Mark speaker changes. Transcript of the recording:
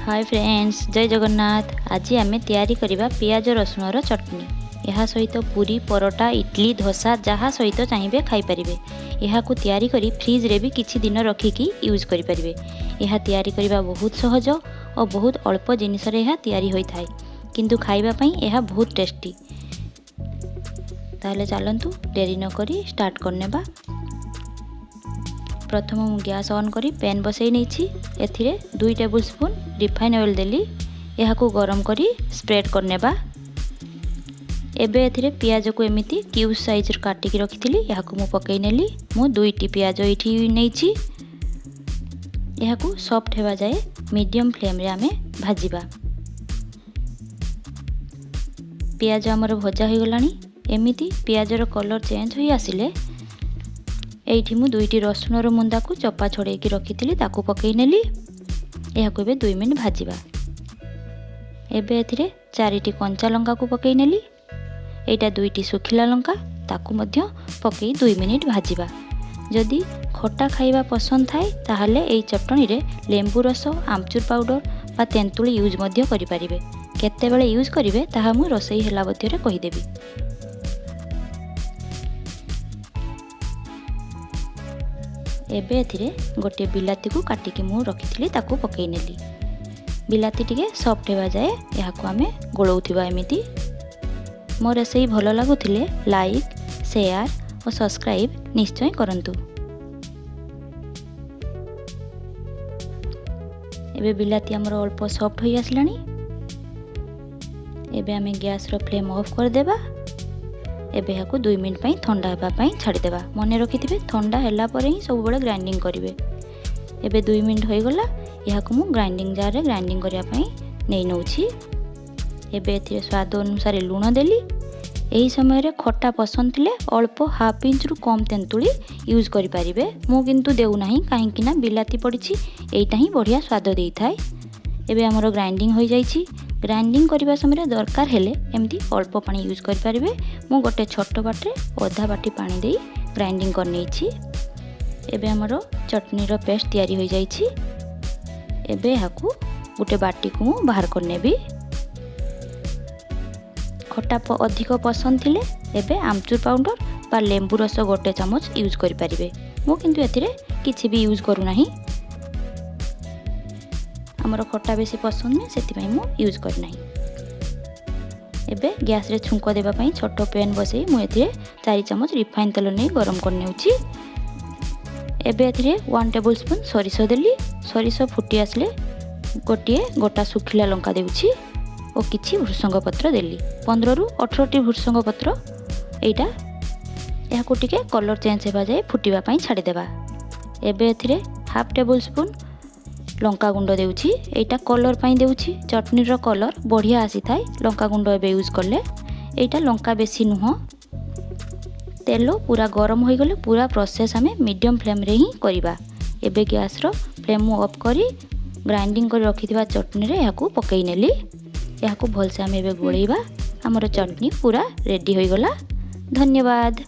Speaker 1: Hi friends, जय जगन्नाथ। आज आम तैयारी करबा पियाज रसुणर चटनी। यह सहित पूरी परोटा इडली धोसा जहाँ सहित चाहिए खाई पारिबे। यह को तैयारी करी फ्रिज रे भी किछि दिन रखिकी यूज करि पारिबे। यह तैयारी करबा बहुत सहज और बहुत अल्प जिनिस रे यह तैयारी होई थाए, किंतु खाइबा पई यह बहुत टेस्टी। ताहले चलंतु देरी न करी स्टार्ट करनेबा। प्रथम मु गैस ऑन करी पैन बसई नहीं। एथिरे 2 टेबुल स्पून रिफाइन ऑयल देली। यह को गरम करी स्प्रेड करनेबा। एबे एथिरे पियाज को एमिति क्यूब साइज काटिकी रखिथिली, यह को मु पकई नेली। मु 2टी पियाज एठी नेइछि। यह को सॉफ्ट हेबा जाए मीडियम फ्लेम रे आमे भाजिबा। पियाज हमर भजा हो गलानी। एमिति पियाजर कलर चेंज होई आसिले एठी मु 2टी रसुणर मुंदा को चपा छोड़े की रखिथिली, ताकू पकई नेली। यह को 2 मिनिट भाजिबा। एबे एथिरे 4टी कंचा लंका को पकई नेली। एटा 2टी सुखिला लंका, ताकू मध्य पकई 2 मिनिट भाजिबा। जदि खट्टा खाइबा पसंद थाए ताहले एई चटनी रे लेंबू रस, आमचूर पाउडर बा तेंतुली यूज मध्य करि पारिबे। केते बेले यूज करिवे ताहा मु रसई हेला बथिरे कहि देबी। एबे एथिरे गोटे बिलाती को काटिकी मु रखिथिली, ताकू पकई नेली। बिलाती टिके सॉफ्ट हेबा जाए यहा को आमे गोळौथिबा। एमिति मो रेसिपी भलो लागुथिले लाइक, शेयर और सब्सक्राइब निश्चय करंतु। एबे बिलाती हमर अल्प सॉफ्ट होई आसलानी। एबे आमे गैस रो फ्लेम ऑफ कर देबा। एबे यहा को 2 मिनिट पई ठंडा हेबा पई छाडी देबा। मने रखिथिबे ठंडा हेला परे ही सब बळे ग्राइंडिंग करिवे। एबे 2 मिनिट होई गला। यहा को मु ग्राइंडिंग जार रे ग्राइंडिंग करिया पई नै नउछि। एबे एथिरे स्वाद अनुसार लूण देली। एही समय रे खट्टा पसंद थिले अल्प हाफ इंच रु कम तेंतुली यूज करि पारिबे। मु किंतु देउ नाही, काहे कि ना बिलाती पड़िछि, एइटा ही बढ़िया स्वाद देई थाए। एबे हमरो ग्राइंडिंग होई जाइछि। ग्राइंडिंग करबा समय दरकार हेले एमती अल्प पानी यूज कर पारिबे। मु गोटे छोट बाटे आधा बाटी पानी देई ग्राइंडिंग कर नेछि। एबे हमरो चटनी रो पेस्ट तैयारी होई जाइछि। एबे हाकू गोटे बाटी को मु बाहर कर नेबी। खट्टा अधिक पसंद थिले एबे आमचूर पाउडर बा लेंबू रस गोटे चमच यूज कर पारिबे। मु किंतु एथिरे किछि भी यूज करू नाही। हमर खट्टा बेसी पसंद नै, सेति पई मु यूज कर नाही। एबे गैस रे छुंको देबा पई छोटो पैन बसई मु एथिरे 4 चमच रिफाइन तेल नै गरम कर नेउछि। एबे एथिरे 1 टेबुल स्पून सरिसो देली। सरिसो फुटी आसले गोटिए गोटा सुखिला लंका देउछि और किछि भृसंग पत्र देली। 15 रु 18टी भृसंग पत्र। एइटा यहा को टिके कलर चेंज हेबा जाए फुटीबा पई छाडी देबा। एबे एथिरे हाफ टेबुल स्पून लंका गुंड देउछि। एइटा कलर पई देउछि। चटनी रो कलर बढ़िया आसी थाए लंका गुंड एबे यूज करले। एइटा लंका बेसी नुह। तेल पूरा गरम होई गले पूरा प्रोसेस हमें मीडियम फ्लेम रे ही करिबा। एबे गैस रो फ्लेम ऑफ करी ग्राइंडिंग कर रखिथिबा चटनी रे याकू पकई नेली। याकू भल से हमें एबे गोळेइबा। हमर चटनी पूरा रेडी होई गला। धन्यवाद।